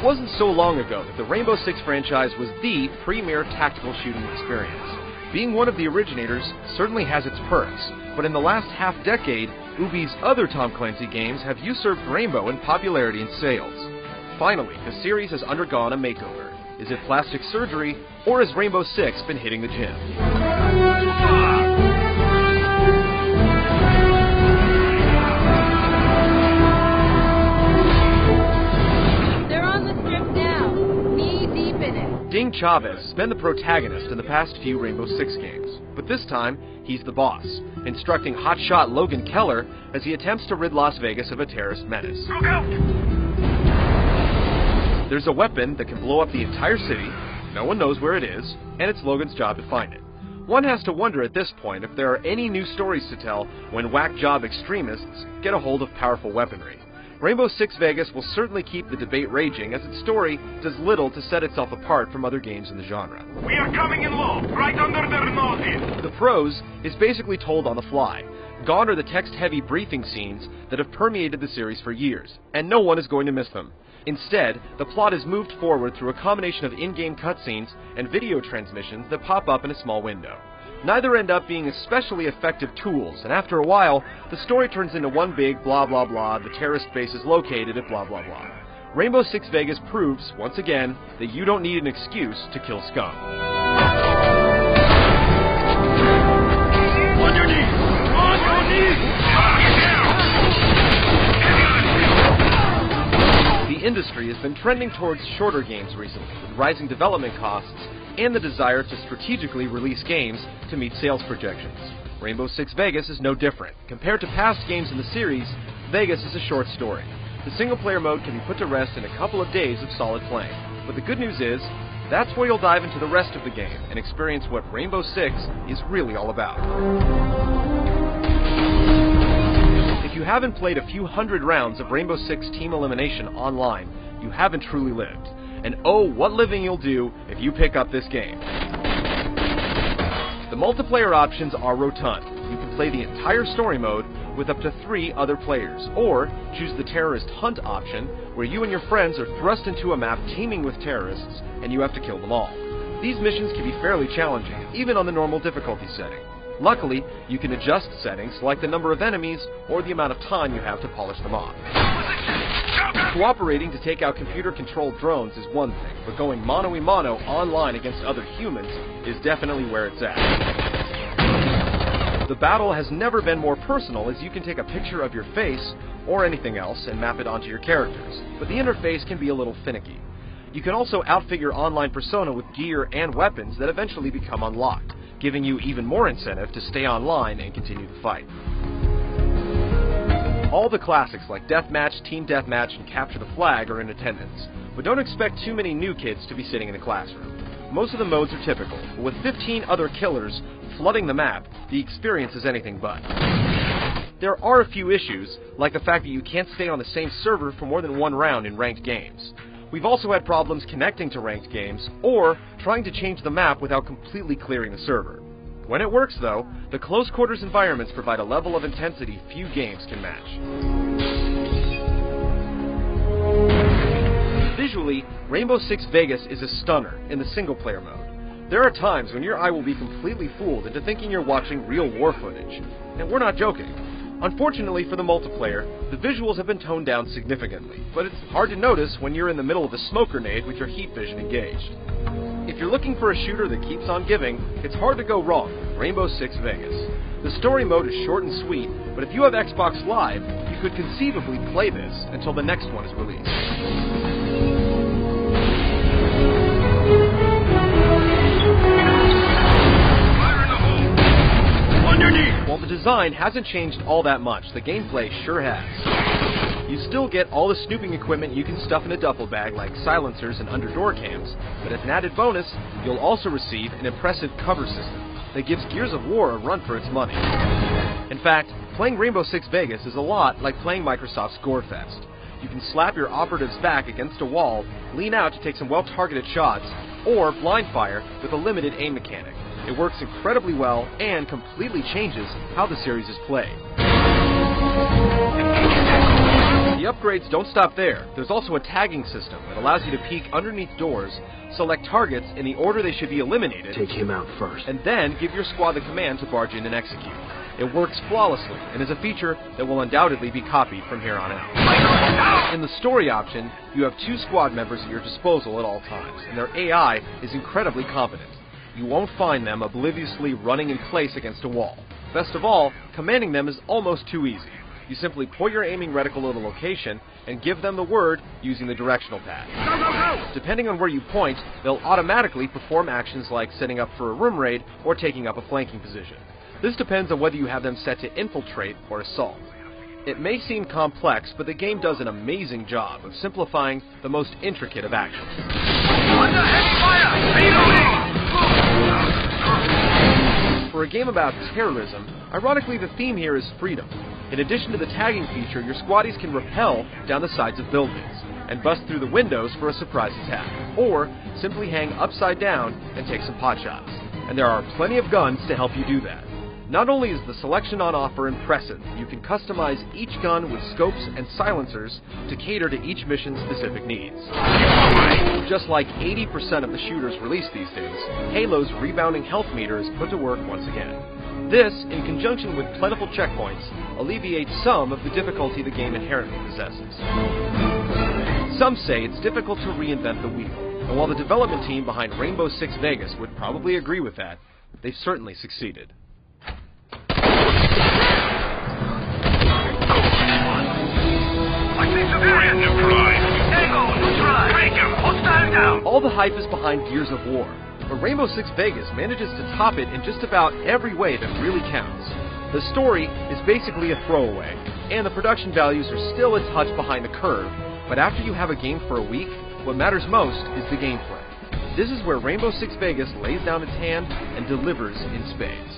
wasn't so long ago that the Rainbow Six franchise was the premier tactical shooting experience. Being one of the originators certainly has its perks, but in the last half-decade, Ubi's other Tom Clancy games have usurped Rainbow in popularity and sales. Finally, the series has undergone a makeover. Is it plastic surgery, or has Rainbow Six been hitting the gym? Ding Chavez has been the protagonist in the past few Rainbow Six games, but this time, he's the boss, instructing hotshot Logan Keller as he attempts to rid Las Vegas of a terrorist menace. Look out! There's a weapon that can blow up the entire city, no one knows where it is, and it's Logan's job to find it. One has to wonder at this point if there are any new stories to tell when whack job extremists get a hold of powerful weaponry. Rainbow Six Vegas will certainly keep the debate raging as its story does little to set itself apart from other games in the genre. We are coming in low, right under their noses. The prose is basically told on the fly. Gone are the text-heavy briefing scenes that have permeated the series for years, and no one is going to miss them. Instead, the plot is moved forward through a combination of in-game cutscenes and video transmissions that pop up in a small window. Neither end up being especially effective tools, and after a while, the story turns into one big blah blah blah, the terrorist base is located at blah blah blah. Rainbow Six Vegas proves, once again, that you don't need an excuse to kill scum. On your knees! On your knees! The industry has been trending towards shorter games recently, with rising development costs and the desire to strategically release games to meet sales projections. Rainbow Six Vegas is no different. Compared to past games in the series, Vegas is a short story. The single-player mode can be put to rest in a couple of days of solid playing. But the good news is, that's where you'll dive into the rest of the game and experience what Rainbow Six is really all about. If you haven't played a few hundred rounds of Rainbow Six Team Elimination online, you haven't truly lived. And oh, what living you'll do if you pick up this game. The multiplayer options are rotund. You can play the entire story mode with up to 3 other players, or choose the terrorist hunt option, where you and your friends are thrust into a map teeming with terrorists, and you have to kill them all. These missions can be fairly challenging, even on the normal difficulty setting. Luckily, you can adjust settings like the number of enemies or the amount of time you have to polish them off. Cooperating to take out computer-controlled drones is one thing, but going mano-a-mano online against other humans is definitely where it's at. The battle has never been more personal, as you can take a picture of your face or anything else and map it onto your characters, but the interface can be a little finicky. You can also outfit your online persona with gear and weapons that eventually become unlocked, giving you even more incentive to stay online and continue the fight. All the classics like Deathmatch, Team Deathmatch, and Capture the Flag are in attendance, but don't expect too many new kids to be sitting in the classroom. Most of the modes are typical, but with 15 other killers flooding the map, the experience is anything but. There are a few issues, like the fact that you can't stay on the same server for more than one round in ranked games. We've also had problems connecting to ranked games, or trying to change the map without completely clearing the server. When it works, though, the close quarters environments provide a level of intensity few games can match. Visually, Rainbow Six Vegas is a stunner in the single-player mode. There are times when your eye will be completely fooled into thinking you're watching real war footage. And we're not joking. Unfortunately for the multiplayer, the visuals have been toned down significantly, but it's hard to notice when you're in the middle of a smoke grenade with your heat vision engaged. If you're looking for a shooter that keeps on giving, it's hard to go wrong with Rainbow Six Vegas. The story mode is short and sweet, but if you have Xbox Live, you could conceivably play this until the next one is released. While the design hasn't changed all that much, the gameplay sure has. You still get all the snooping equipment you can stuff in a duffel bag, like silencers and under-door cams, but as an added bonus, you'll also receive an impressive cover system that gives Gears of War a run for its money. In fact, playing Rainbow Six Vegas is a lot like playing Microsoft's Gorefest. You can slap your operative's back against a wall, lean out to take some well-targeted shots, or blind fire with a limited aim mechanic. It works incredibly well and completely changes how the series is played. The upgrades don't stop there. There's also a tagging system that allows you to peek underneath doors, select targets in the order they should be eliminated, Take him out first. and then give your squad the command to barge in and execute. It works flawlessly and is a feature that will undoubtedly be copied from here on out. In the story option, you have 2 squad members at your disposal at all times, and their AI is incredibly competent. You won't find them obliviously running in place against a wall. Best of all, commanding them is almost too easy. You simply point your aiming reticle at a location and give them the word using the directional pad. Go, go, go! Depending on where you point, they'll automatically perform actions like setting up for a room raid or taking up a flanking position. This depends on whether you have them set to infiltrate or assault. It may seem complex, but the game does an amazing job of simplifying the most intricate of actions. Under heavy fire! Reloading! For a game about terrorism, ironically the theme here is freedom. In addition to the tagging feature, your squaddies can rappel down the sides of buildings and bust through the windows for a surprise attack, or simply hang upside down and take some pot shots. And there are plenty of guns to help you do that. Not only is the selection on offer impressive, you can customize each gun with scopes and silencers to cater to each mission's specific needs. Just like 80% of the shooters released these days, Halo's rebounding health meter is put to work once again. This, in conjunction with plentiful checkpoints, alleviates some of the difficulty the game inherently possesses. Some say it's difficult to reinvent the wheel, and while the development team behind Rainbow Six Vegas would probably agree with that, they've certainly succeeded. Civilian neutralized. Tango neutralized. Breaker, hostile down. All the hype is behind Gears of War, but Rainbow Six Vegas manages to top it in just about every way that really counts. The story is basically a throwaway, and the production values are still a touch behind the curve, but after you have a game for a week, what matters most is the gameplay. This is where Rainbow Six Vegas lays down its hand and delivers in spades.